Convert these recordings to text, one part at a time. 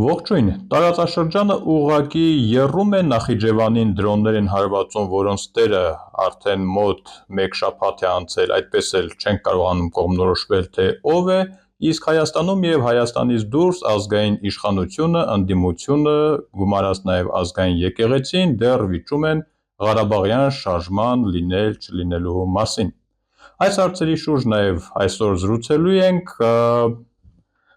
Ողջույն, տարածաշրջանը ուղղակի եռում է Նախիջևանին դրոններ են հարվածում, որոնց տերը արդեն մոտ մեկ շաբաթ է անցել, այդպես էլ չենք կարողանում կողմնորոշվել, թե ով է, իսկ Հայաստանում եւ Հայաստանից դուրս ազգային իշխանությունը, ընդդիմությունը, գումարած նաեւ ազգային եկեղեցին դեռ վիճում են Ղարաբաղյան շարժման լինել-չլինելու մասին։ Այս հարցերի շուրջ նաեւ այսօր զրուցելու ենք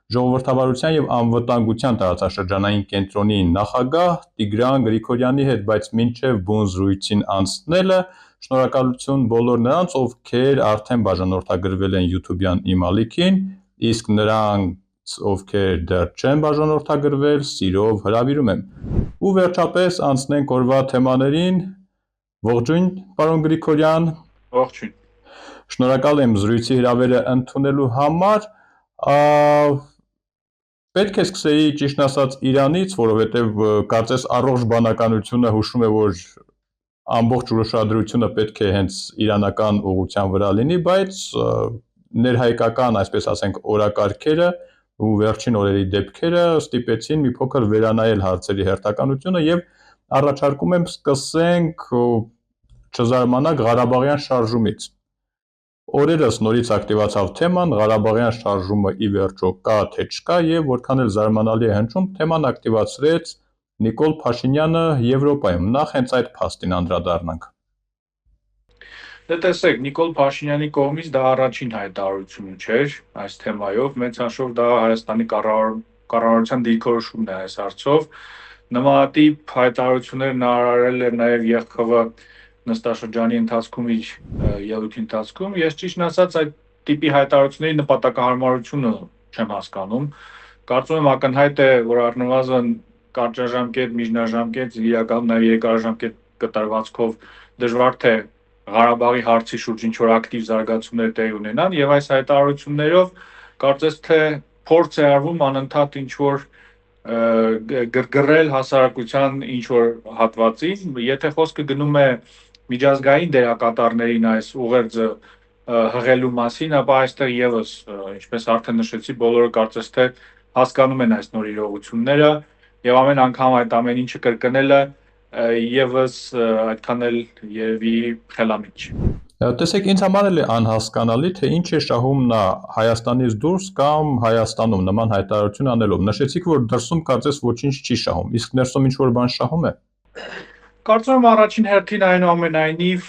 Ժողովրդավարության եւ անվտանգության տարածաշրջանային կենտրոնի նախագահ Տիգրան Գրիգորյանի հետ, բայց մինչեւ բուն զրույցին անցնելը շնորհակալություն բոլոր նրանց, ովքեր արդեն բաժանորդագրվել են YouTube-յան իմ ալիքին, իսկ նրանց, ովքեր դեռ չեն բաժանորդագրվել, սիրով հրավիրում եմ։ Ու վերջապես անցնենք օրվա թեմաներին։ Ողջույն, պարոն Գրիգորյան։ Ողջույն։ Շնորհակալ եմ զրույցի հրավերը ընդունելու համար։ Պետք է սկսեի ճիշտ ասած Իրանից, որովհետև կարծես առողջ բանականությունը հուշում է, որ ամբողջ ուշադրությունը պետք է հենց իրանական ուղղության վրա լինի, բայց ներհայկական, այսպես ասենք, օրակարգերը ու վերջին օրերի դեպքերը ստիպեցին մի փոքր վերանայել հարցերի հերթականությունը եւ առաջարկում եմ սկսենք չզարմանաք Ղարաբաղյան շարժումից։ Օրերս նորից ակտիվացավ թեման, Ղարաբաղյան շարժումը ի վերջո կա թե չկա եւ որքան էլ զարմանալի է հնչում, թեման ակտիվացրեց Նիկոլ Փաշինյանը Եվրոպայում։ Նախ հենց այդ փաստին անդրադառնանք։ Դե տեսեք, Նիկոլ Փաշինյանի կողմից դա առաջին հայտարարությունը չէր այս թեմայով, մեծ հաշվով դա Հայաստանի կառավարության դիրքորոշումն է այս հարցով։ Նմանատիպ հայտարարություններ նա արարել է նաեւ ԵԽԽՎ նստաշրջանի ընթացքում իր ելույթի ընթացքում։ Ես ճիշտն ասած այդ տիպի հայտարարությունների նպատակահարմարությունը չեմ հասկանում։ Կարծում եմ ակնհայտ է, որ առնվազն կարճաժամկետ, միջնաժամկետ, իրականում նաեւ երկարաժամկետ կտրվածքով դժվար թե Ղարաբաղի հարցի շուրջ ինչ-որ ակտիվ զարգացումներ տեղի ունենան եւ այս հայտարարություններով կարծես թե փորձ է արվում անընդհատ ինչ-որ գրգռել հասարակության ինչ-որ հատվածին, եթե խոսքը գնում է միջազգային դերակատարներին այս ուղերձը հղելու մասին, ապա այստեղ եւս, ինչպես արդեն նշեցի, բոլորը կարծես թե հասկանում են այս նոր իրողությունները եւ ամեն անգամ այդ ամեն ինչը կրկնելը եւս այդքան էլ երևի խելամիտ չի։ Տեսեք, ինձ համար էլ է անհասկանալի, թե ինչ է շահում նա Հայաստանից դուրս կամ Հայաստանում նման հայտարարություն անելով։ Նշեցիք, որ դրսում կարծես ոչինչ չի շահում, իսկ ներսում ինչ-որ բան շահում է։ Կարծում եմ առաջին հերթին այնուամենայնիվ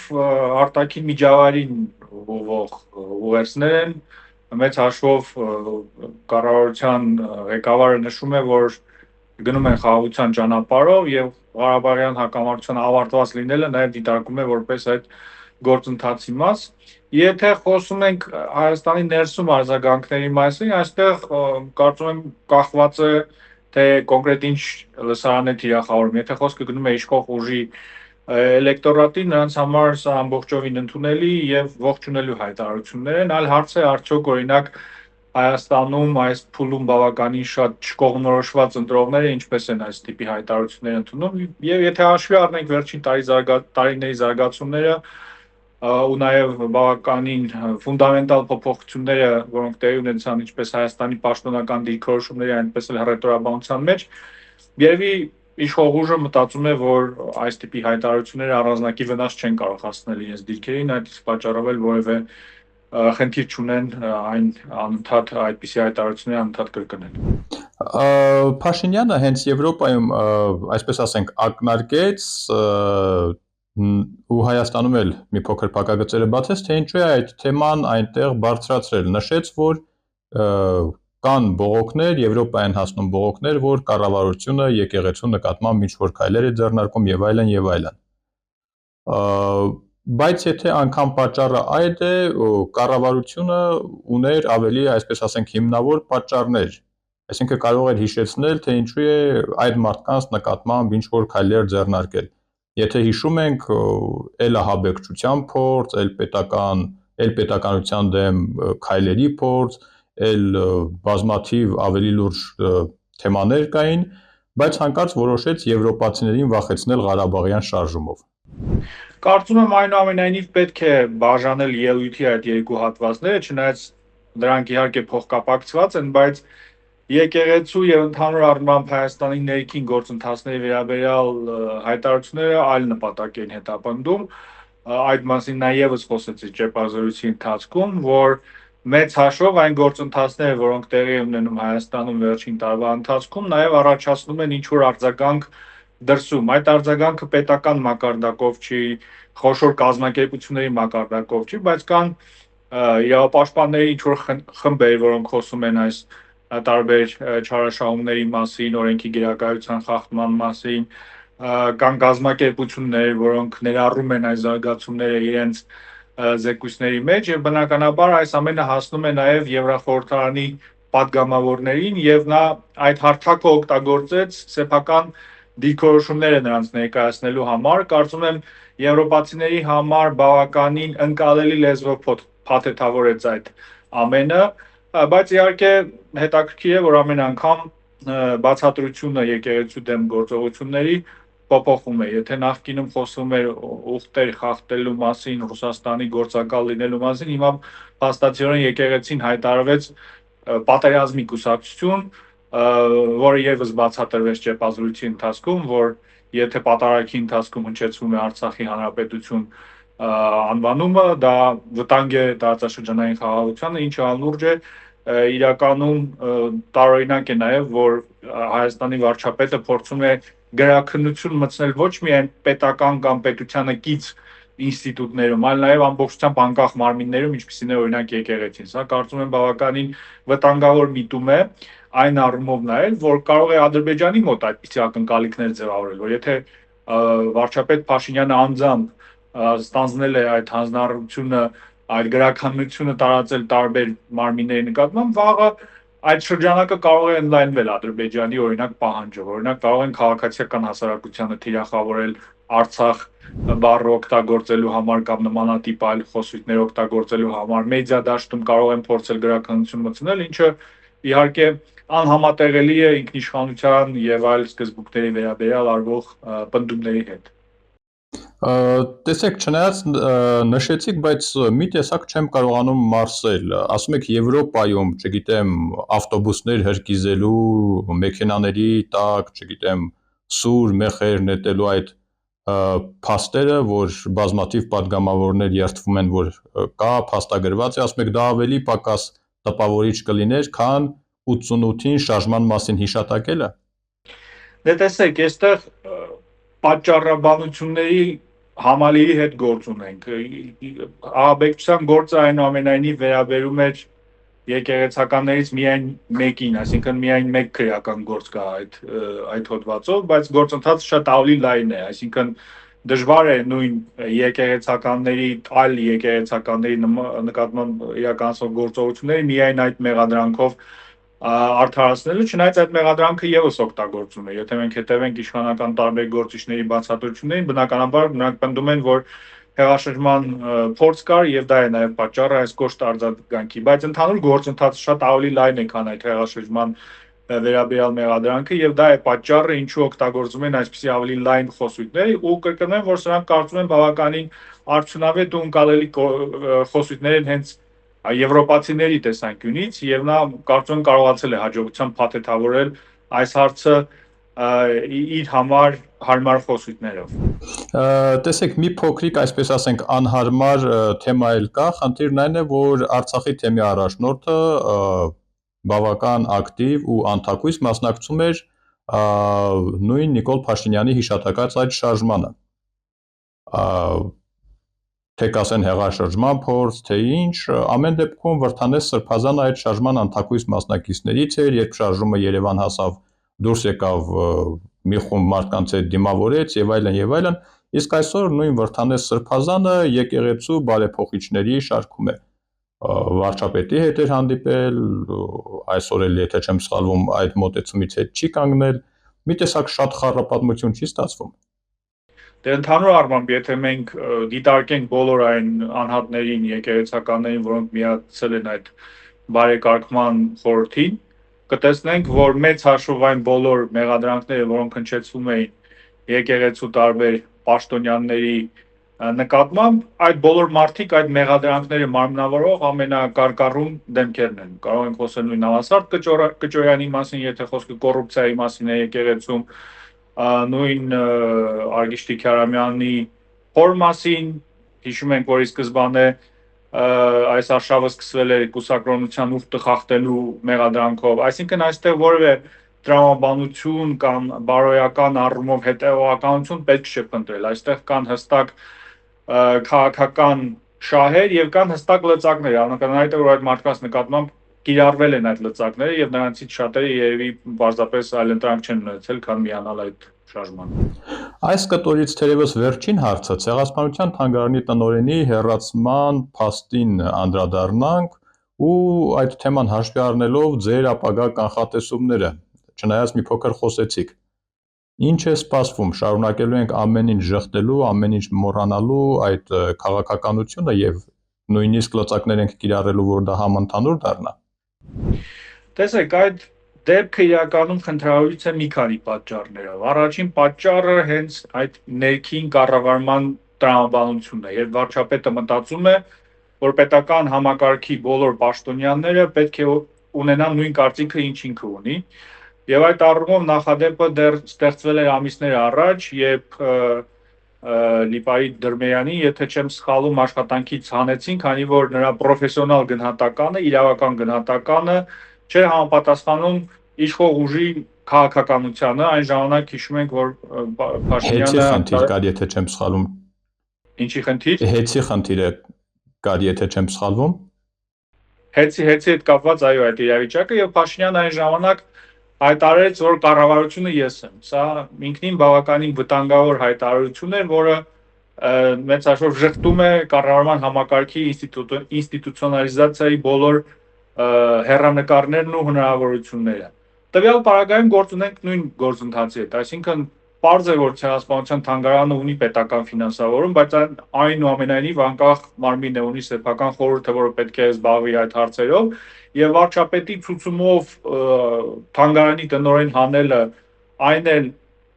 արտաքին միջավայրին ուղղող ուղերձներ են, մեծ հաշվով կառավարության ղեկավարը նշում է, որ գնում են խաղաղության ճանապարհով եւ Ղարաբաղյան հակամարտության ավարտված լինելը նաեւ դիտարկում է որպես այդ գործընթացի մաս։ Եթե խոսում ենք Հայաստանի ներսում արձագանքների մասին, այստեղ կարծում եմ կախված է թե կոնկրետ ինչ լսարան է թիրախավորում։ Եթե խոսքը գնում է իշխող ուժի էլեկտորատի, նրանց համար սա ամբողջովին ընդունելի եւ ողջունելու հայտարարություններ են, այլ հարց է արդյոք օրինակ Հայաստանում այս փուլում բավականին շատ չկողմնորոշված ընտրողները ինչպես են այս տիպի հայտարարություններ ընդունում եւ եթե հաշվի առնենք վերջին տարիների զարգացումները ու նաեւ բավականին ֆունդամենտալ փոփոխությունները, որոնք տեղի ունեցան ինչպես Հայաստանի պաշտոնական դիրքորոշումների, այնպես էլ հռետորաբանության մեջ, երևի իշխող ուժը մտածում է, որ այս տիպի հայտարարությունները առանձնակի վնաս չեն կարող հասնել իրենց դիրքերին, այդ իսկ պատճառով էլ որևէ խնդիր չունեն այն անընդհատ այդպիսի հայտարարությունները անընդհատ կրկնել։ Փաշինյանը հենց Եվրոպայում, այսպես ասենք, ակնարկեց ու Հայաստանում էլ մի փոքր փակագծերը բացեց, թե ինչու է այդ թեման այնտեղ բարձրացրել։ Նշեց, որ կան բողոքներ, Եվրոպա են հասնում բողոքներ, որ կառավարությունը եկեղեցու նկատմամբ ինչ-որ քայլեր է ձեռնարկում եւ այլն եւ այլն։ Բայց եթե անգամ պատճառը այդ է, կառավարությունը ուներ ավելի, այսպես ասենք, հիմնավոր պատճառներ, այսինքն կարող էր հիշեցնել, թե ինչու է այդ մարդկանց նկատմամբ ինչ-որ քայլեր ձեռնարկել։ Եթե հիշում ենք, էլ ահաբեկչության փորձ, էլ պետականության դեմ քայլերի փորձ, էլ բազմաթիվ ավելի լուրջ թեմաներ կային, բայց հանկարծ որոշեց եվրոպացիներին վախեցնել Ղարաբաղյան շարժումով։ Կարծում եմ այնուամենայնիվ պետք է բաժանել ելույթի այդ երկու հատվածները, չնայած դրանք իհարկե փոխկապակցված են, բայց եկեղեցու եւ ընդհանուր առմամբ Հայաստանի ներքին գործընթացների վերաբերյալ հայտարարությունները այլ նպատակ են հետապնդում։ Այդ մասին նաեւս խոսեցի ճեպազորույցի ընթացքում, որ մեծ հաշվով այն գործընթացները, որոնք տեղի են ունենում Հայաստանում վերջին տարվա ընթացքում, նաեւ առաջացնում են ինչ-որ արձագանք դրսում։ Այդ արձագանքը պետական մակարդակով չի, խոշոր կազմակերպությունների մակարդակով չի, բայց կան իրավապաշտպանների ինչ-որ խմբեր, որոնք խոսում են այս տարբեր չարաշահումների մասին, օրենքի գերակայության խախտման մասին, կան կազմակերպություններ, որոնք ներառում են այս զարգացումները իրենց զեկույցների մեջ եւ բնականաբար այս ամենը հասնում է նաեւ Եվրախորհրդարանի պատգամավորներին եւ նա այդ հարթակը օգտագործեց սեփական դիրքորոշումները նրանց ներկայացնելու համար։ Կարծում եմ եվրոպացիների համար բավականին ընկալելի լեզվով փաթեթավորեց այդ ամենը, բայց իհարկե հետաքրքիր է, որ ամեն անգամ բացատրությունը եկեղեցու դեմ գործողությունների փոփոխում է։ Եթե նախկինում խոսում էր ուխտեր խախտելու մասին, Ռուսաստանի գործակալ լինելու մասին, հիմա փաստացիորեն եկեղեցին հայտարարվեց պատերազմի կուսակցություն, որը եւս բացատրվեց ճեպազրույցի ընթացքում, որ եթե պատարագի ընթացքում հնչեցվում է Արցախի հանրապետություն անվանումը, դա վտանգ է տարածաշրջանային խաղաղությանը, ինչը անլուրջ է իրականում տարօրինակ է նաև, որ Հայաստանի վարչապետը փորձում է գրաքննություն մտցնել ոչ միայն պետական կամ պետությանը կից ինստիտուտներում, այլ նաև ամբողջությամբ անկախ մարմիններում, ինչպիսին է օրինակ եկեղեցին։ Սա կարծում եմ բավականին վտանգավոր միտում է այն առումով նաև, որ կարող է Ադրբեջանի մոտ այդպիսի ակնկալիքներ ձևավորել, որ եթե վարչապետ Փաշինյանը անձամբ ստանձնել է այդ հանձնառությունը, այդ գրաքննությունը տարածել տարբեր մարմինների նկատմամբ, վաղը այդ շրջանակը կարող է ընդլայնվել Ադրբեջանի օրինակ պահանջով։ Օրինակ կարող են քաղաքացիական հասարակությանը թիրախավորել Արցախ բառը օգտագործելու համար կամ նմանատիպ այլ խոսույթներ օգտագործելու համար, մեդիա դաշտում կարող են փորձել գրաքննություն մտցնել, ինչը իհարկե անհամատեղելի է ինքնիշխանության եւ այլ սկզբունքների վերաբերյալ արվող պնդումների հետ։ Տեսեք, չնայած նշեցիք, բայց մի տեսակ չեմ կարողանում մարսել։ Ասում եք Եվրոպայում, չգիտեմ, ավտոբուսներ հրկիզելու, մեքենաների տակ, չգիտեմ, սուր մեխեր նետելու այդ փաստերը, որ բազմաթիվ պատգամավորներ երդվում են, որ կա, փաստագրված է, ասում եք դա ավելի պակաս տպավորիչ կլիներ, քան 88-ին շարժման մասին հիշատակելը։ Դե տեսեք, այստեղ պատճառաբանությունների համալիրի հետ գործ ունենք։ Ահաբեկչության գործը այնուամենայնիվ վերաբերում էր եկեղեցականներից միայն մեկին, այսինքն միայն մեկ քրեական գործ կա այդ հոդվածով, բայց գործընթացը շատ ավելի լայն է, այսինքն դժվար է նույն եկեղեցականների, այլ եկեղեցականների նկատմամբ իրականացնող գործողությունների միայն այդ մեղադրանքով արդարացնելու, չնայած այդ մեղադրանքը եւս օգտագործում է։ Եթե մենք հետևենք իշխանական տարբեր գործիչների բացատրություններին, բնականաբար նրանք պնդում են, որ հեղաշրջման փորձ կար եւ դա է նաեւ պատճառը այս կոշտ արձագանքի, բայց ընդհանուր գործընթացը շատ ավելի լայն է, քան այդ հեղաշրջման վերաբերյալ մեղադրանքը եւ դա է պատճառը, ինչու օգտագործում են այսպիսի ավելի լայն խոսույթներ ու կրկնեմ, որ սրանք կարծում են բավականին արդյունավետ ու ընկալելի խոսույթներ են հենց եվրոպացիների տեսանկյունից եւ նա կարծում եմ կարողացել է հաջողությամբ փաթեթավորել այս հարցը իր համար հարմար խոսույթներով։ Տեսեք, մի փոքրիկ, այսպես ասենք, անհարմար թեմա էլ կա, խնդիրն այն է, որ Արցախի թեմի առաջնորդը բավական ակտիվ ու անթակույց մասնակցում էր նույն Նիկոլ Փաշինյանի հիշատակած այդ շարժմանը։ Թե կասեն հեղաշրջման փորձ, թե ինչ, ամեն դեպքում Վրթանես Սրբազանը այդ շարժման անթակույց մասնակիցներից էր, երբ շարժումը Երևան հասավ, դուրս եկավ մի խումբ մարդկանց հետ դիմավորեց եւ այլն եւ այլն, իսկ այսօր նույն Վրթանես Սրբազանը եկեղեցու բարեփոխիչների շարքում է։ Վարչապետի հետ էր հանդիպել, այսօր էլ եթե չեմ սխալվում, այդ մոտեցումից հետ չի կանգնել, մի տեսակ շատ խառը պատմություն չի ստացվում։ Դե ընդհանուր առմամբ, եթե մենք դիտարկենք բոլոր այն անհատներին, եկեղեցականներին, որոնք միացել են այդ բարեկարգման խորհրդին, կտեսնենք, որ մեծ հաշվով այն բոլոր մեղադրանքները, որոնք հնչեցվում էին եկեղեցու տարբեր պաշտոնյաների նկատմամբ այդ բոլոր մարդիկ այդ մեղադրանքները մարմնավորող ամենակարկառուն դեմքերն են։ Կարող ենք խոսել նույն Նավասարդ Կճոյանի մասին, եթե խոսքը կոռուպցիայի մասին է եկեղեցում, նույն Արգիշտի Քյարամյանի փոր մասին, հիշում ենք, որ ի սկզբանե այս արշավը սկսվել է կուսակրոնության ուխտը խախտելու մեղադրանքով, այսինքն այստեղ որևէ տրամաբանություն կամ բարոյական առումով հետևողականություն պետք չէ փնտրել, այստեղ կան հստակ քաղաքական շահեր եւ կան հստակ լծակներ, անհնարինը որ այդ մարդկանց նկատմամբ կիրառվել են այդ լծակները եւ նրանցից շատերը երևի պարզապես այլընտրանք չեն ունեցել, քան միանալ այդ շարժմանը։ Այս կտորից թերևս վերջին հարցը Ցեղասպանության թանգարանի տնօրենի հեռացման փաստին անդրադառնանք ու այդ թեման հաշվի առնելով ձեր ապագա կանխատեսումները, չնայած մի փոքր խոսեցիք։ Ինչ է սպասվում, շարունակելու ենք ամեն ինչ ժխտելու, ամեն ինչ մոռանալու այդ քաղաքականությունը եւ նույնիսկ լծակներ ենք կիրառելու, որ դա համընդհանուր դառնա։ Տեսեք, այդ դեպքը իրականում խնդրահարույց է մի քանի պատճառներով։ Առաջին պատճառը հենց այդ ներքին կառավարման տրամաբանությունն է, երբ վարչապետը մտածում է, որ պետական համակարգի բոլոր պաշտոնյաները պետք է ունենան նույն կարծիքը, ինչ ինքը ունի, եւ այդ առումով նախադեպը դեռ ստեղծվել էր ամիսներ առաջ, երբ Լիպարիտ Դրմեյանի, եթե չեմ սխալվում, աշխատանքից հանեցին, քանի որ նրա պրոֆեսիոնալ գնահատականը, իրավական գնահատականը չէր համապատասխանում իշխող ուժի քաղաքականությանը, այն ժամանակ հիշում ենք, որ Փաշինյանը խնդիր կար, եթե չեմ սխալվում։ Ինչի խնդիր։ Հեցի խնդիրը կար, եթե չեմ սխալվում։ Հեցի հետ կապված այո այդ իրավիճակը եւ Փաշինյանը այն ժամանակ հայտարարեց, որ կառավարությունը ես եմ։ Սա ինքնին բավականին վտանգավոր հայտարարություն էր, որը մեծաշոր ժխտում է կառավարման համակարգի ինստիտուցիոնալիզացիայի բոլոր հեռանկարներն ու հնարավորությունները։ Տվյալ պարագայում գործ ունենք նույն գործընթացի հետ, այսինքն պարզ է, որ Ցեղասպանության թանգարանը ունի պետական ֆինանսավորում, բայց այնուամենայնիվ անկախ մարմին է, ունի սեփական խորհուրդը, որը պետք է զբաղվի այդ հարցերով, եւ վարչապետի ցուցումով թանգարանի տնօրեն հանելը այն էլ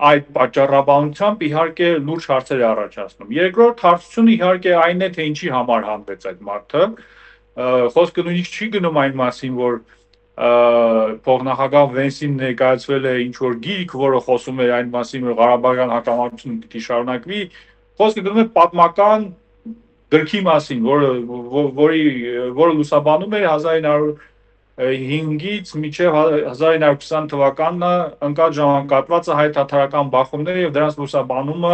այդ պատճառաբանությամբ իհարկե լուրջ հարցեր է առաջացնում։ Երկրորդ հարցությունը իհարկե այն է, թե ինչի համար հանվեց այդ մարդը։ Խոսքը նույնիսկ չի գնում այն մասին, որ փոխնախագահ Վենսին ներկայացվել է ինչ-որ գիրք, որը խոսում էր այն մասին, որ Ղարաբաղյան հակամարտությունը պիտի շարունակվի, խոսքը գնում է պատմական գրքի մասին, որը լուսաբանում էր 1905-ից մինչև 1920 թվականն ընկած ժամանակահատվածը հայ-թաթարական բախումները եւ դրանց լուսաբանումը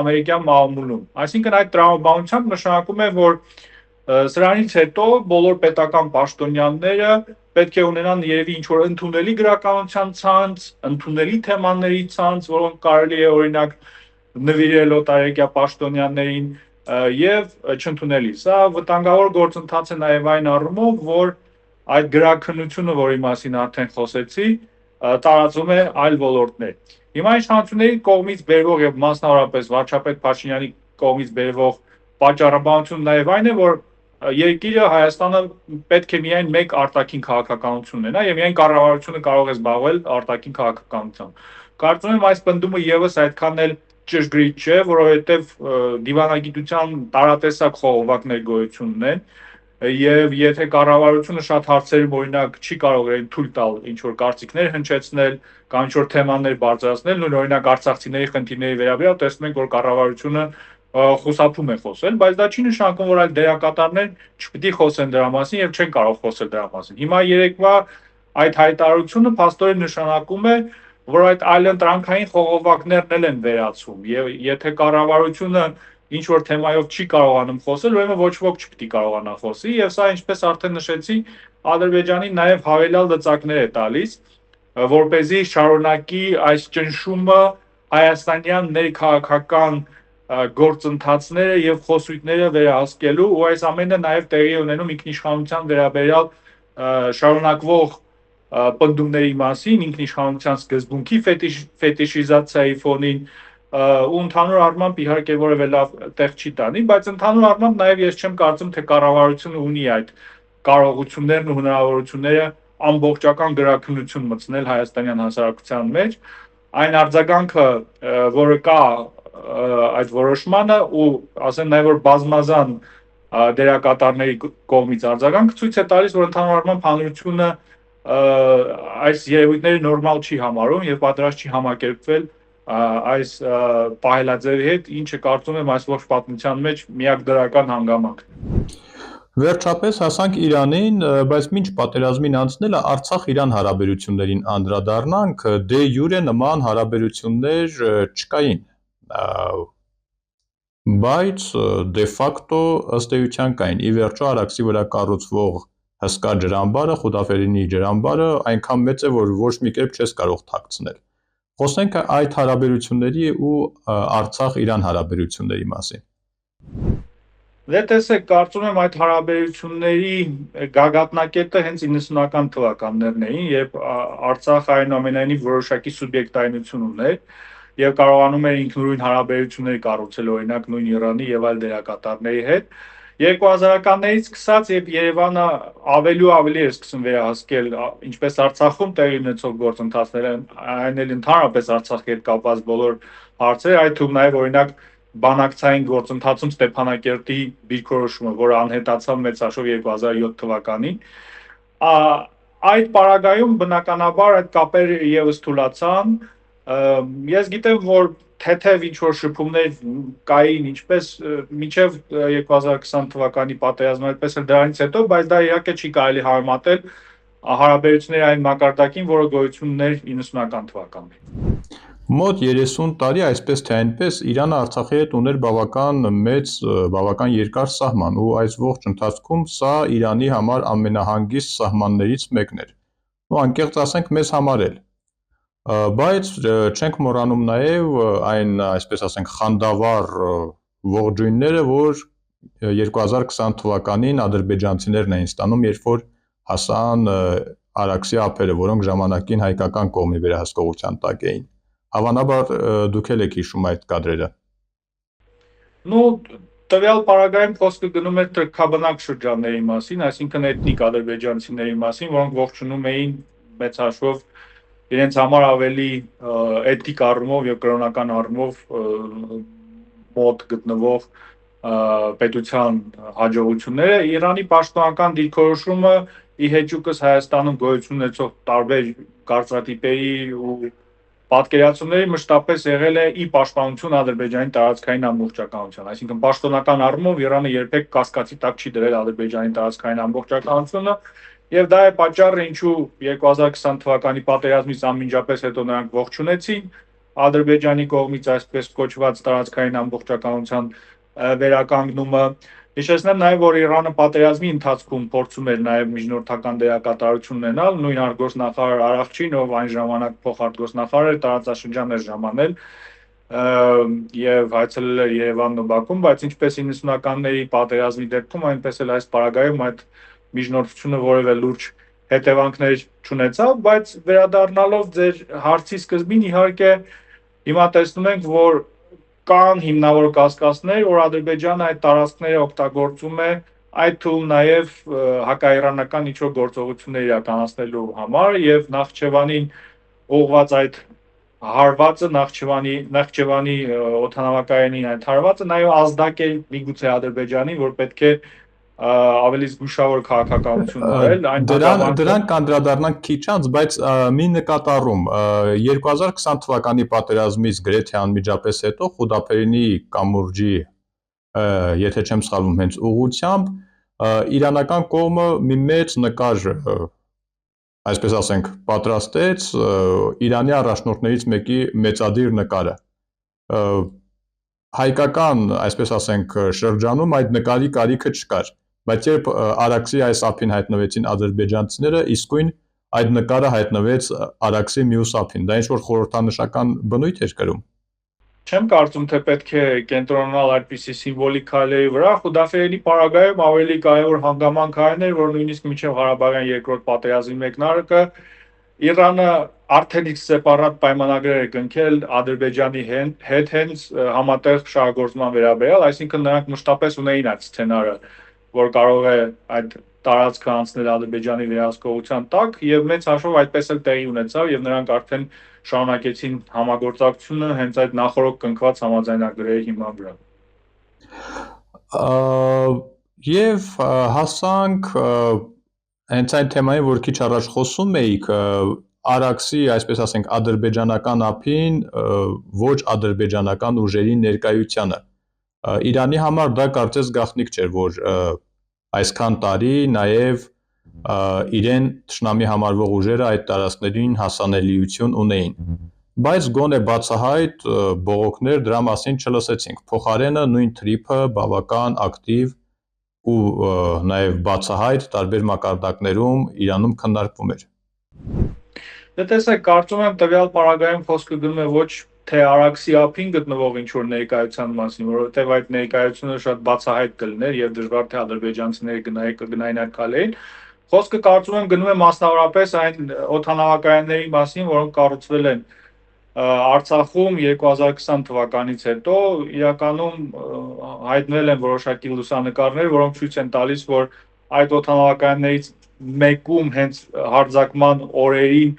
ամերիկյան մամուլում։ Այսինքն այդ տրամաբանությամբ նշանակում է, որ սրանից հետո բոլոր պետական պաշտոնյաները պետք է ունենան երևի ինչ-որ ընդունելի գրականության ցանց, ընդունելի թեմաների ցանց, որոնք կարելի է օրինակ նվիրել օտարերկրյա պաշտոնյաներին եւ չընդունելի։ Սա վտանգավոր գործընթաց է նաեւ այն առումով, որ այդ գրաքննությունը, որի մասին արդեն խոսեցի, տարածվում է այլ ոլորտներ։ Հիմա իշխանությունների կողմից բերվող եւ մասնավորապես վարչապետ Փաշինյանի կողմից բերվող պատճառաբանությունը նաեւ այն է, որ երկիրը Հայաստանը պետք է միայն մեկ արտաքին քաղաքականություն ունենա եւ միայն կառավարությունը կարող է զբաղվել արտաքին քաղաքականությամբ։ Կարծում եմ այս պնդումը եւս այդքան էլ ճշգրիտ չէ, որովհետեւ դիվանագիտության տարատեսակ խողովակներ գոյություն ունեն եւ եթե կառավարությունը շատ հարցերում օրինակ չի կարող իրեն թույլ տալ ինչ որ կարծիքներ հնչեցնել կամ ինչ որ թեմաներ բարձրացնել, նույն օրինակ արցախցիների խնդիրների վերաբերյալ տեսնում ենք, որ կառավարությունը խուսափում է խոսել, բայց դա չի նշանակում, որ այլ դերակատարներ չպիտի խոսեն դրա մասին եւ չեն կարող խոսել դրա մասին։ Հիմա երեկվա այդ հայտարարությունը փաստորեն նշանակում է, որ այդ այլընտրանքային խողովակներն էլ են վերացում եւ եթե կառավարությունը ինչ որ թեմայով չի կարողանում խոսել, ուրեմն ոչ ոք չպիտի կարողանա խոսի եւ սա ինչպես արդեն նշեցի, Ադրբեջանին նաեւ հավելյալ լծակներ է տալիս, որ เป զի շարունակի այս ճնշումը հայաստանյան ներքաղաքական գործընթացները եւ խոսույթները վերահսկելու ու այս ամենը նաեւ տեղի ունենում ինքնիշխանության վերաբերյալ շարունակվող պնդումների մասին, ինքնիշխանության սկզբունքի ֆետիշիզացիայի ֆոնին ու ընդհանուր առմամբ իհարկե որևէ լավ տեղ չի տանի, բայց ընդհանուր առմամբ նաեւ ես չեմ կարծում, թե կառավարությունը ունի այդ կարողություններն ու հնարավորությունները ամբողջական գրաքննություն մտցնել հայաստանյան հասարակության մեջ, այն արձագանքը, որը կա այդ որոշմանը ու ասեմ նաև որ բազմազան դերակատարների կողմից արձագանք ցույց է տալիս, որ ընդհանուր առմամբ հանրությունը այս երևույթները նորմալ չի համարում եւ պատրաստ չի համակերպվել այս պահելաձևի հետ, ինչը կարծում եմ այս ողջ պատմության մեջ միակ դրական հանգամանքն է։ Վերջապես հասանք Իրանին, բայց մինչ պատերազմին անցնելը Արցախ-Իրան հարաբերություններին անդրադառնանք, դե յուրե նման հարաբերություններ չկային, բայց դե ֆակտո ըստ էության կային։ Ի վերջո Արաքսի վրա կառուցվող հսկա ջրամբարը, Խուդաֆերինի ջրամբարը այնքան մեծ է, որ ոչ մի կերպ չես կարող թաքցնել։ Խոսենք այդ հարաբերությունների ու Արցախ-Իրան հարաբերությունների մասին։ Դե տեսեք, կարծում եմ այդ հարաբերությունների գագաթնակետը հենց 90-ական թվականներն էին, երբ Արցախը այնուամենայնիվ որոշակի սուբյեկտայնություն ուներ եւ կարողանում էր ինքնուրույն հարաբերություններ կառուցել օրինակ նույն Իրանի եւ այլ դերակատարների հետ։ 2000-ականներից սկսած, երբ Երևանը ավելի ու ավելի էր սկսում վերահսկել ինչպես Արցախում տեղի ունեցող գործընթացները, այն էլ ընդհանրապես Արցախի հետ կապված բոլոր հարցերը, այդ թվում նաև օրինակ բանակցային գործընթացում Ստեփանակերտի դիրքորոշումը, որը անհետացավ մեծ հաշվով 2007 թվականին, այդ պարագայում բնականաբար այդ կապերը եւս թուլացան։ Ես գիտեմ, որ թեթև ինչ-որ շփումներ կային ինչպես մինչև 2020 թվականի պատերազմը, այդպես էլ դրանից հետո, բայց դա իհարկե չի կարելի համեմատել հարաբերությունների այն մակարդակին, որը գոյություն ուներ 90-ական թվականներին։ Մոտ 30 տարի այսպես թե այնպես Իրանը Արցախի հետ ուներ բավական մեծ, բավական երկար սահման ու այս ողջ ընթացքում սա Իրանի համար ամենահանգիստ սահմաններից մեկն էր։ Ու անկեղծ ասենք մեզ համար էլ։ Բայց չենք մոռանում նաև այն, այսպես ասենք, խանդավառ ողջույնները, որ 2020 թվականին ադրբեջանցիներն էին ստանում, երբ որ հասան Արաքսի ափերը, որոնք ժամանակին հայկական կողմի վերահսկողության տակ էին։ Հավանաբար դուք էլ եք հիշում այդ կադրերը։ Տվյալ պարագայում խոսքը գնում էր թրքաբնակ շրջանների մասին, այսինքն էթնիկ ադրբեջանցիների մասին, որոնք ողջունում էին մեծ հաշվով իրենց համար ավելի էթիկ առումով եւ կրոնական առումով մոտ գտնվող պետության հաջողությունները։ Իրանի պաշտոնական դիրքորոշումը ի հեճուկս Հայաստանում գոյություն ունեցող տարբեր կարծրատիպերի ու պատկերացումների մշտապես եղել է ի պաշտպանություն Ադրբեջանի տարածքային ամբողջականության, այսինքն պաշտոնական առումով Իրանը երբեք կասկածի տակ չի դրել Ադրբեջանի տարածքային ամբողջականությունը, եւ դա է պատճառը, ինչու 2020 թվականի պատերազմից անմիջապես հետո նրանք ողջունեցին Ադրբեջանի կողմից այսպես կոչված տարածքային ամբողջականության վերականգնումը։ Հիշեցնեմ նաև, որ Իրանը պատերազմի ընթացքում փորձում էր նաև միջնորդական դերակատարություն ունենալ, նույն արտգործնախարար Արախչին, ով այն ժամանակ փոխարտգործնախարար էր, տարածաշրջան էր ժամանել եւ այցելել էր Երևանն ու Բաքուն, բայց ինչպես 90-ականների պատերազմի դեպքում, այնպես էլ այս պարագայում այդ միջնորդությունը որևէ լուրջ հետևանքներ չունեցավ, բայց վերադառնալով ձեր հարցի սկզբին, իհարկե հիմա տեսնում ենք, որ կան հիմնավոր կասկածներ, որ Ադրբեջանը այդ տարածքները օգտագործում է այդ թվում նաև հակաիրանական ինչ-որ գործողություններ իրականացնելու համար եւ Նախճեվանին ուղղված այդ հարվածը Նախճեվանի օդանավակայանին այդ հարվածը նաև ազդակ է միգուցե Ադրբեջանին, որ պետք է ավելի զգուշավոր քաղաքականություն արել, դրան կանդրադառնանք քիչ անց, բայց մի նկատառում 2020 թվականի պատերազմից գրեթե անմիջապես հետո Խուդաֆերինի կամուրջի, եթե չեմ սխալվում, հենց ուղղությամբ իրանական կողմը մի մեծ նկար, այսպես ասենք, պատրաստեց Իրանի առաջնորդներից մեկի մեծադիր նկարը։ Հայկական, այսպես ասենք, շրջանում այդ նկարի կարիքը չկար, բայց երբ Արաքսի այս ափին հայտնվեցին ադրբեջանցիները, իսկույն այդ նկարը հայտնվեց Արաքսի մյուս ափին։ Դա ինչ-որ խորհրդանշական բնույթ էր կրում։ Չեմ կարծում, թե պետք է կենտրոնանալ այդպիսի սիմվոլիկ քայլերի վրա։ Խուդաֆերինի պարագայում ավելի կարևոր հանգամանք այն էր, որ նույնիսկ մինչև Ղարաբաղյան երկրորդ պատերազմի մեկնարկը Իրանը արդեն իսկ սեպարատ պայմանագրեր է կնքել Ադրբեջանի հետ հենց համատեղ շահագործման վերաբերյալ, այսինքն նրանք մշտապես ունեին այդ սցենարը, որ կարող է այդ տարածքը անցնել Ադրբեջանի վերահսկողության տակ եւ մեծ հաշվով այդպես էլ տեղի ունեցավ եւ նրանք արդեն շարունակեցին համագործակցությունը հենց այդ նախորդ կնքված համաձայնագրերի հիման վրա։ Եվ հասանք հենց այն թեմային, որ քիչ առաջ խոսում էիք, Արաքսի, այսպես ասենք, ադրբեջանական ափին ոչ ադրբեջանական ուժերի ներկայությանը։ Իրանի համար դա կարծես գաղտնիք չէր, որ այսքան տարի նաև իրեն թշնամի համարվող ուժերը այդ տարածքներին հասանելիություն ունեին։ Բայց գոնե բացահայտ բողոքներ դրա մասին չլսեցինք։ Փոխարենը նույն թրիփը բավական ակտիվ ու նաև բացահայտ տարբեր մակարդակներում Իրանում քննարկվում էր։ Դե տեսեք, կարծում եմ տվյալ պարագայում խոսքը գնում է ոչ թե Արաքսի ափին գտնվող ինչ-որ ներկայության մասին, որովհետև այդ ներկայությունը շատ բացահայտ կլիներ եւ դժվար թե ադրբեջանցիները կգնային այդ քալերին։ Խոսքը կարծում եմ գնում է մասնավորապես այն օդանավակայանների մասին, որոնք կառուցվել են Արցախում 2020 թվականից հետո իրականում հայտնվել են որոշակի լուսանկարներ, որոնք ցույց են տալիս, որ այդ օդանավակայաններից մեկում հենց հարձակման օրերին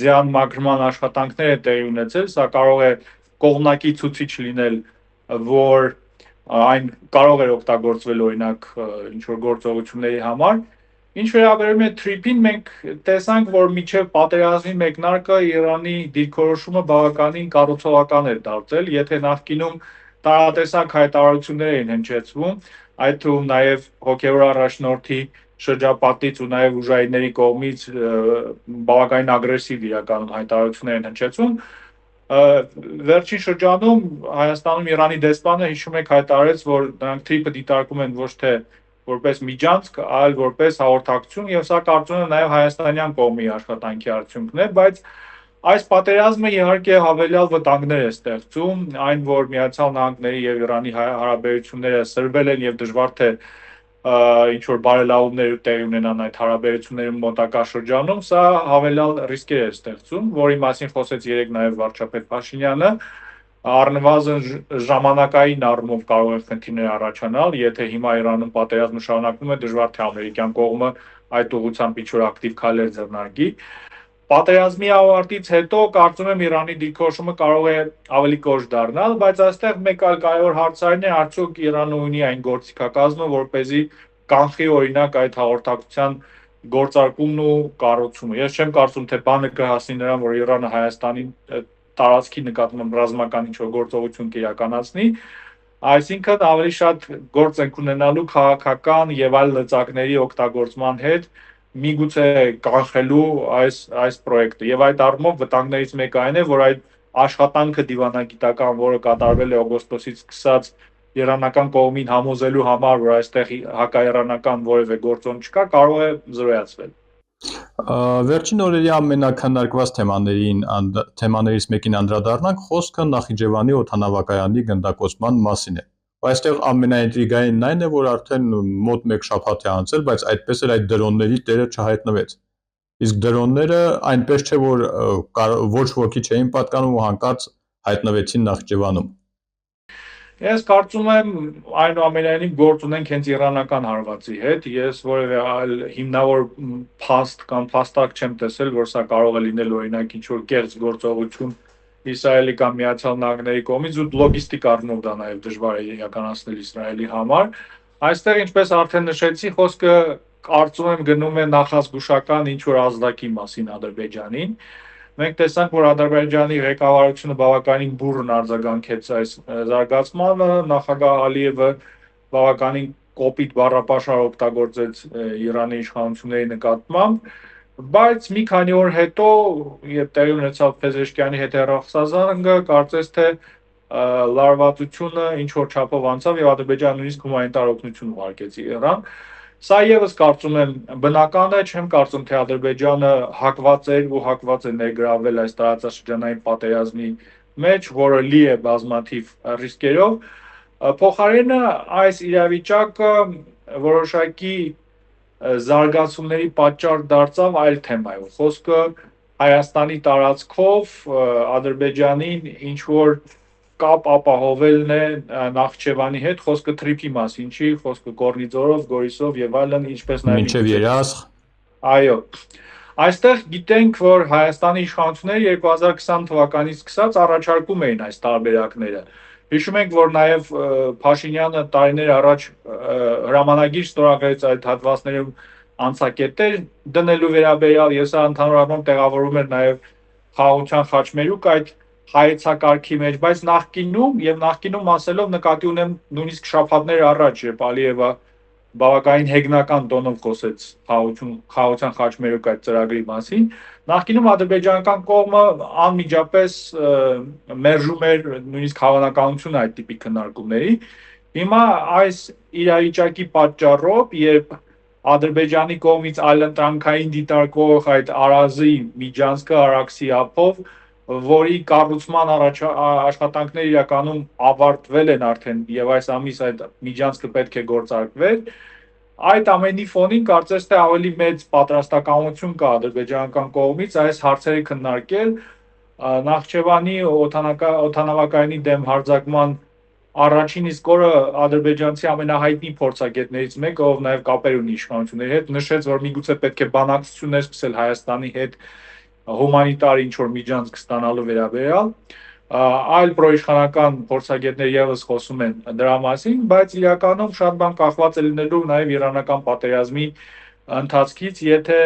ձյան մաքրման աշխատանքներ են տեղի ունեցել, սա կարող է կողմնակի ցուցիչ լինել, որ այն կարող էր օգտագործվել օրինակ ինչ-որ գործողությունների համար։ Ինչ վերաբերում է թրիփին, մենք տեսանք, որ մինչև պատերազմի մեկնարկը Իրանի դիրքորոշումը բավականին կառուցողական էր դարձել, եթե նախկինում տարատեսակ հայտարարություններ էին հնչեցվում, այդ թվում նաև հոգևոր առաջնորդի շրջապատից ու նաև ուժայինների կողմից բավականին ագրեսիվ իրականում հայտարարություններ են հնչեցվում, վերջին շրջանում Հայաստանում Իրանի դեսպանը հիշում եք հայտարարեց, որ նրանք թրիփը դիտարկում են ոչ թե որպես միջանցք, այլ որպես հաղորդակցություն, եւ սա կարծում եմ նաև հայաստանյան կողմի աշխատանքի արդյունքն է, բայց այս պատերազմը իհարկե հավելյալ վտանգներ է ստեղծում, այն որ Միացյալ Նահանգների եւ Իրանի հարաբերությունները սրվել են եւ դժվար թե ինչ որ բարելավումներ տեղի ունենան այդ հարաբերությունների մոտակա շրջանում, սա հավելյալ ռիսկեր է ստեղծում, որի մասին խոսեց երեք նաև վարչապետ Փաշինյանը, առնվազն ժամանակային առումով կարող են խնդիրներ առաջանալ, եթե հիմա Իրանում պատերազմը շարունակվում է, դժվար թե ամերիկյան կողմը այդ ուղղությամբ ինչ-որ ակտիվ քայլեր ձեռնարկի։ Պատերազմի ավարտից հետո կարծում եմ Իրանի դիրքորոշումը կարող է ավելի կոշտ դառնալ, բայց այստեղ մեկ այլ կարևոր հարցային է, արդյոք Իրանը ունի այն գործիքակազմը, որպեսզի կանխի օրինակ այդ հաղորդակցության գործարկումն ու կառուցումը։ Ես չեմ կարծում, թե բանը կհասնի նրան, որ Իրանը Հայաստանի տարածքի նկատմամբ ռազմական ինչ-որ գործողություն կիրականացնի, այսինքն ավելի շատ գործ ենք ունենալու քաղաքական եւ այլ լծակների օգտագործման հետ, միգուցե կանխելու այս պրոյեկտը եւ այդ առումով վտանգներից մեկը այն է, որ այդ աշխատանքը դիվանագիտական, որը կատարվել է օգոստոսից սկսած իրանական կողմին համոզելու համար, որ այստեղ հակաիրանական որևէ գործոն չկա, կարող է զրոյացվել։ Վերջին օրերի ամենաքննարկված թեմաներից մեկին անդրադառնանք, խոսքը Նախիջևանի օդանավակայանի գնդակոծման մասին է։ Այստեղ ամենաինտրիգայինն այն է, որ արդեն մոտ 1 շաբաթ է անցել, բայց այդպես էլ այդ դրոնների տերը չհայտնվեց։ Իսկ դրոնները այնպես չէ, որ ոչ ոքի չէին պատկանում ու հանկարծ հայտնվեցին Նախիջևանում։ Ես կարծում եմ այնուամենայնիվ գործ ունենք հենց իրանական հարվածի հետ, ես որևէ այլ հիմնավոր փաստ կամ փաստարկ չեմ տեսել, որ սա կարող է լինել օրինակ ինչ-որ կեղծ գործողություն Իսրայելի կամ Միացյալ Նահանգների կողմից ու լոգիստիկ առումով դա նաև դժվար է իրականացնել Իսրայելի համար։ Այստեղ, ինչպես արդեն նշեցի, խոսքը կարծում եմ գնում է նախազգուշական ինչ-որ ազդակի մասին Ադրբեջանին։ Մենք տեսանք, որ Ադրբեջանի ղեկավարությունը բավականին բուռն արձագանքեց այս զարգացմանը, նախագահ Ալիևը բավականին կոպիտ բառապաշար օգտագործեց Իրանի իշխանությունների նկատմամբ, բայց մի քանի օր հետո, երբ տեղի ունեցավ Փեզեշքյանի հետեռախսազանգը, կարծես թե լարվածությունը ինչ որ չափով անցավ եւ Ադրբեջանը նույնիսկ հումանիտար օգնություն ուղարկեց Իրան։ Սա եւս կարծում եմ բնական է, չեմ կարծում, թե Ադրբեջանը հակված էր ու հակված է ներգրավել այս տարածաշրջանային պատերազմի մեջ, որը լի է բազմաթիվ ռիսկերով։ Փոխարենը այս իրավիճակը որոշակի զարգացումների պատճառ դարձավ այլ թեմայով։ Խոսքը Հայաստանի տարածքով Ադրբեջանին ինչ որ կապ ապահովելն է Նախճեվանի հետ, խոսքը թրիփի մասին չի, խոսքը Կորնիձորով, Գորիսով եւ այլն, ինչպես նաեւ Մինչև Երասխ։ Այո։ Այստեղ գիտենք, որ Հայաստանի իշխանությունները 2020 թվականից սկսած առաջարկում էին այս տարբերակները։ Հիշում ենք, որ նաև Փաշինյանը տարիներ առաջ հրամանագիր ստորագրեց այդ հատվածներում անցակետեր դնելու վերաբերյալ, եւ սա ընդհանուր առմամբ տեղավորում էր նաև խաղաղության խաչմերուկ այդ հայեցակարգի մեջ, բայց նախկինում ասելով նկատի ունեմ նույնիսկ շաբաթներ առաջ, երբ Ալիևը բավականին հեգնական տոնով խոսեց խաղաղության խաչմերուկ այդ ծրագրի մասին, նախկինում ադրբեջանական կողմը անմիջապես մերժում էր նույնիսկ հավանականությունը այդ տիպի քննարկումների։ Հիմա այս իրավիճակի պատճառով, երբ Ադրբեջանի կողմից այլընտրանքային դիտարկվող այդ Արազի միջանցքը Արաքսի ափով, որի կառուցման աշխատանքները իրականում ավարտվել են արդեն եւ այս ամիս այդ միջանցքը պետք է գործարկվեր, այդ ամենի ֆոնին կարծես թե ավելի մեծ պատրաստակամություն կա ադրբեջանական կողմից այս հարցերը քննարկել Նախճեվանի օդանավակայանի դեմ հարձակման առաջին իսկ օրը ադրբեջանցի ամենահայտնի փորձագետներից մեկը, ով նաև կապեր ունի իշխանությունների հետ, նշեց, որ միգուցե պետք է բանակցություններ սկսել Հայաստանի հետ հումանիտար ինչ-որ միջանցք ստանալու վերաբերյալ, այլ պրոիշխանական փորձագետներ եւս խոսում են դրա մասին, բայց իրականում շատ բան կախված է լինելու նաև իրանական պատերազմի ընթացքից, եթե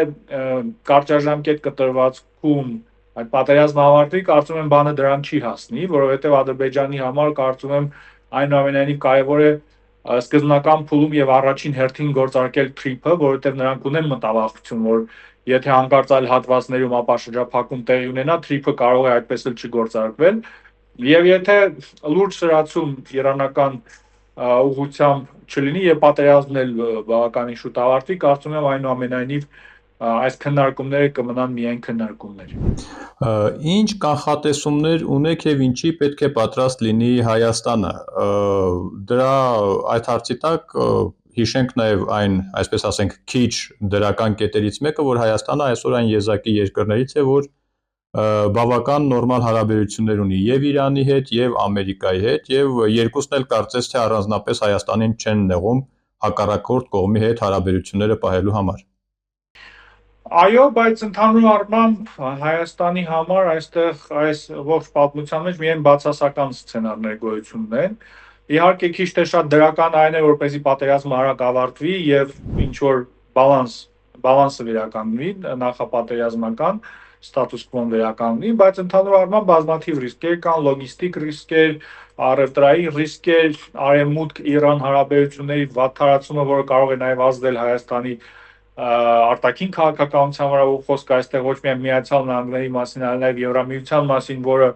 կարճաժամկետ կտրվածքում այդ պատերազմը ավարտվի, կարծում եմ բանը դրան չի հասնի, որովհետև Ադրբեջանի համար կարծում եմ այնուամենայնիվ կարևոր է սկզբնական փուլում եւ առաջին հերթին գործարկել թրիփը, որովհետեւ նրանք ունեն մտավախություն, որ եթե հանկարծ այլ հատվածներում ապա շրջափակում տեղի ունենա, թրիփը կարող է այդպես էլ չգործարկվել, եւ եթե լուրջ սրացում իրանական ուղղությամբ չլինի եւ պատերազմն էլ բավականին շուտ ավարտվի, կարծում եմ այնուամենայնիվ այս քննարկումները կմնան միայն քննարկումներ։ Ինչ կանխատեսումներ ունեք եւ ինչի պետք է պատրաստ լինի Հայաստանը։ Դրա այդ հարցի տակ հիշենք նաեւ այն, այսպես ասենք, քիչ դրական կետերից մեկը, որ Հայաստանը այսօր այն եզակի երկրներից է, որ բավական նորմալ հարաբերություններ ունի եւ Իրանի հետ եւ Ամերիկայի հետ եւ երկուսն էլ կարծես թե առանձնապես Հայաստանին չեն նեղում հակառակորդ կողմի հետ հարաբերությունները պահելու համար։ Այո, բայց ընդհանուր առմամբ Հայաստանի համար այստեղ այս ողջ պատմության մեջ միայն բացասական սցենարներ գոյություն ունեն։ Իհարկե քիչ թե շատ դրական այն է, որպեսզի պատերազմը արագ ավարտվի եւ ինչ որ բալանսը վերականգնվի, նախապատերազմական ստատուս կվոն վերականգնվի, բայց ընդհանուր առմամբ բազմաթիվ ռիսկեր կան, լոգիստիկ ռիսկեր, առևտրային ռիսկեր, Արևմուտք-Իրան հարաբերությունների վատթարացումը, որը կարող է նաեւ ազդել Հայաստանի արտաքին քաղաքականության վրա, ու խոսքը այստեղ ոչ միայն Միացյալ Նահանգների մասին, այլ նաև Եվրամիության մասին, որը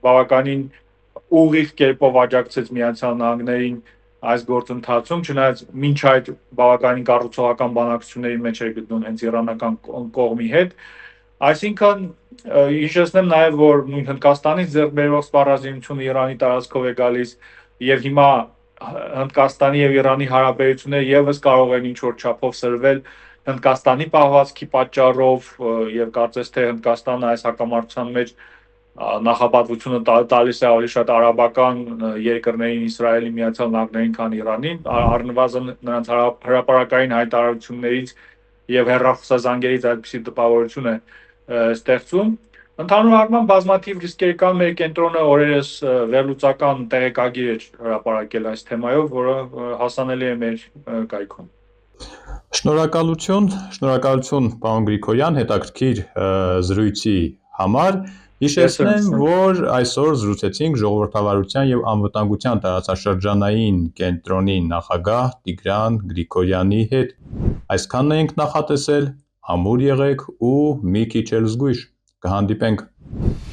բավականին ուղիղ կերպով աջակցեց Միացյալ Նահանգներին այս գործընթացում, չնայած մինչ այդ բավականին կառուցողական բանակցությունների մեջ էր գտնում հենց իրանական կողմի հետ։ Այսինքն հիշեցնեմ նաև, որ նույն Հնդկաստանից ձեռք բերվող սպառազինությունը Իրանի տարածքով է գալիս, եւ հիմա Հնդկաստանի եւ Իրանի հարաբերությունները եւս կարող են ինչ-որ չափով սրվել Հնդկաստանի պահվածքի պատճառով, եւ կարծես թե Հնդկաստանը այս հակամարտության մեջ նախապատվությունը տալիս է ավելի շատ արաբական երկրներին, Իսրայելի, Միացյալ Նահանգներին, քան Իրանին, առնվազն նրանց հրապարակային հայտարարություններից եւ հեռախոսազանգերից այդպիսի տպավորություն է ստեղծում։ Ընդհանուր առմամբ բազմաթիվ ռիսկեր կան, մեր կենտրոնը օրերս վերլուծական տեղեկագիր է հրապարակել այս թեմայով, որը հասանելի է մեր կայքում։ Շնորհակալություն պարոն Գրիգորյան, հետաքրքիր զրույցի համար։ Հիշեցնեմ, որ այսօր զրուցեցինք ժողովրդավարության եւ անվտանգության տարածաշրջանային կենտրոնի նախագահ Տիգրան Գրիգորյանի հետ։ Այսքանն ենք նախատեսել, ամուր եղեք ու մի քիչ էլ զգույշ։ Կհանդիպենք։